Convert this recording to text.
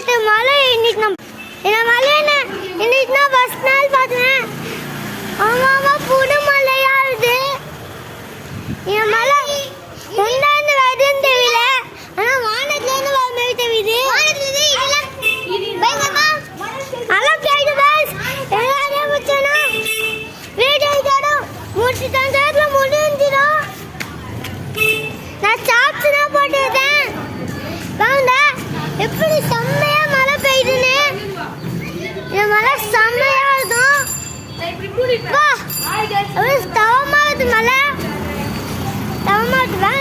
நேற்று மழை இன்னைக்கு இந்த மழை இன்னைக்கு நான் ஃபர்ஸ்ட் நாள் பார்த்தேன். ஆமாமா புது மழையா இருக்கு. இந்த மழை எந்தாந்து வருதுன்னு தெரியல. ஆனா வானத்துல இருந்து வர மாதிரி தெரியுது. நல்லா கேட்டு பாஸ் எல்லாரும் முடிச்சனா வீடியோ இதோட முடிச்சிட்டேன். சேர்ல முடிஞ்சிடும். நான் சாப்பிட்டு தான் போட்டுட்டேன். வாங்க எப்படி செம்மையா மழை பெய்யுதுன்னு. இந்த மழை செம்மையா இருக்கும். வா